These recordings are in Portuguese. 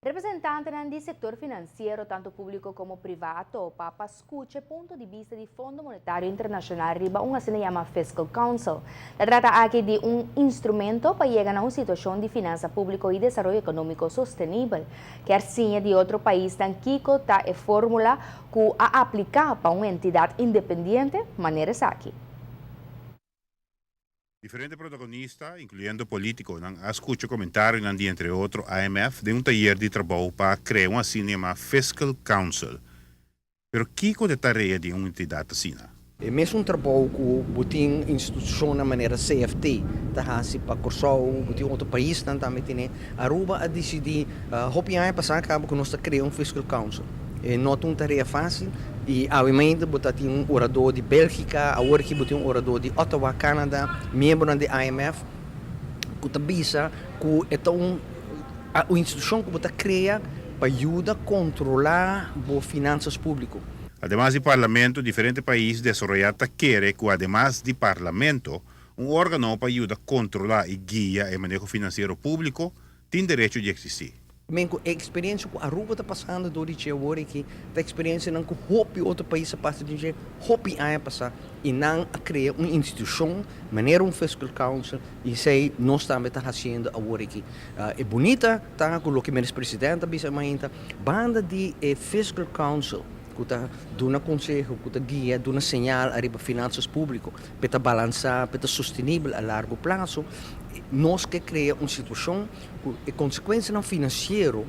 Representantes do setor financeiro, tanto público como privado, para escutar ponto de vista do Fundo Monetário Internacional riba uma se chama Fiscal Council. Se trata aqui de instrumento para chegar a uma situação de finança pública e desenvolvimento econômico sustentável, que assim de outro país tan Kiko está a fórmula que a aplicar para uma entidade independente, maneira aqui. Diferentes protagonistas, incluyendo políticos, han escuchado comentarios, entre otros, IMF, de un taller de trabajo para crear una así llamada Fiscal Council. Pero ¿qué es la tarea de una entidad así? É mesmo um trabalho que tem instituição na maneira CFT, tá assim para Corsol, tem outro país também tem. Aruba a decidir, hopiar passar cabo que nós criamos um Fiscal Council. Não é uma tarefa fácil e obviamente botar um orador de Bélgica, agora que botar um orador de Ottawa, Canadá, membro da IMF, que avisa que é uma instituição que botar cria para ajudar a controlar as finanças públicas. Además del Parlamento, diferentes países desarrollados quieren que, además del Parlamento, un órgano para ayudar a controlar y guiar el manejo financiero público tiene derecho de existir. A experiência que a Aruba está passando durante agora aqui, a experiência não que outro país passa de jeito, a passar e não a criar uma instituição, maneira um fiscal council e sei nós também está fazendo agora aqui. É bonita, tá com o que o presidente bisa mainta, banda de fiscal council que está dando conselho, que está guia, dando sinal arriba finanças públicas, para balançar, para sustentável a largo prazo. Nós que criar uma situação que a consequência não financeiro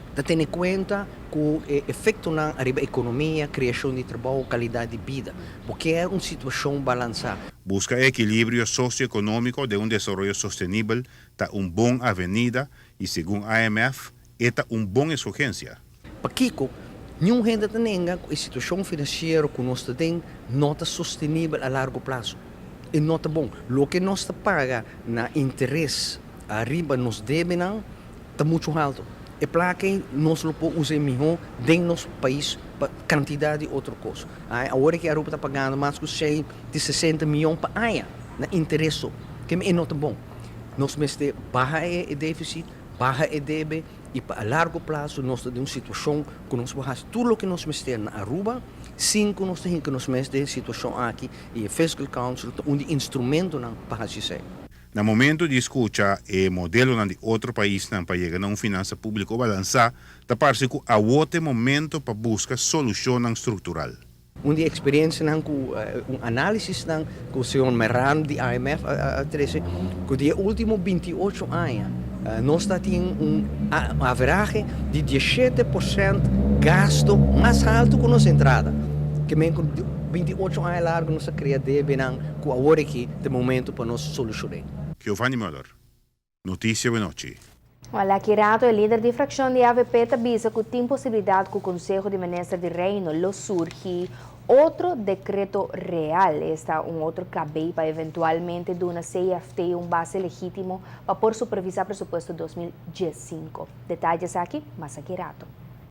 está tendo em conta que o efeito na economia, criação de trabalho, qualidade de vida, porque é uma situação balançada. Busca equilíbrio socioeconômico de um desenvolvimento sustentável, está uma boa avenida e, segundo a IMF, é uma boa escolha. Para Kiko, nenhum gente tem a situação financeira que nós temos não está sustentável a largo prazo. E não está bom. O que nós paga na interesse arriba nos deve não está muito alto. E para que nós não podemos usar melhor dentro do nosso país para quantidade de outra coisa. Agora que a Aruba está pagando mais de 60 milhões para ano na interesse, que é não está bom. Nós temos que baixar o déficit, baixar o débito e para a largo prazo nós temos uma situação que nós vamos fazer tudo o que nós temos na Aruba, sim que nós temos que nós temos situação aqui e o Fiscal Council é um instrumento para fazer isso. No momento de escuchar o modelo de outro país para chegar a uma finança pública balançada, está parece que há outro momento para buscar solução estrutural. Uma experiência análise que o senhor Meran de IMF que de últimos 28 anos nós temos average de 17% gasto mais alto que nossa entrada. Que com 28 anos largo nós cria débito que agora aqui de momento para nós solucionar. Giovanni Möller, Notícia Boa Noite. Olha, Kirato, o líder de fração de AVP, avisa que tem possibilidade que o Conselho de Ministros de Reino lo surge outro decreto real, está outro cabelo para eventualmente dar uma CFT base legítimo para por supervisar o presupuesto 2015. Detalhes aqui, mas aqui rato.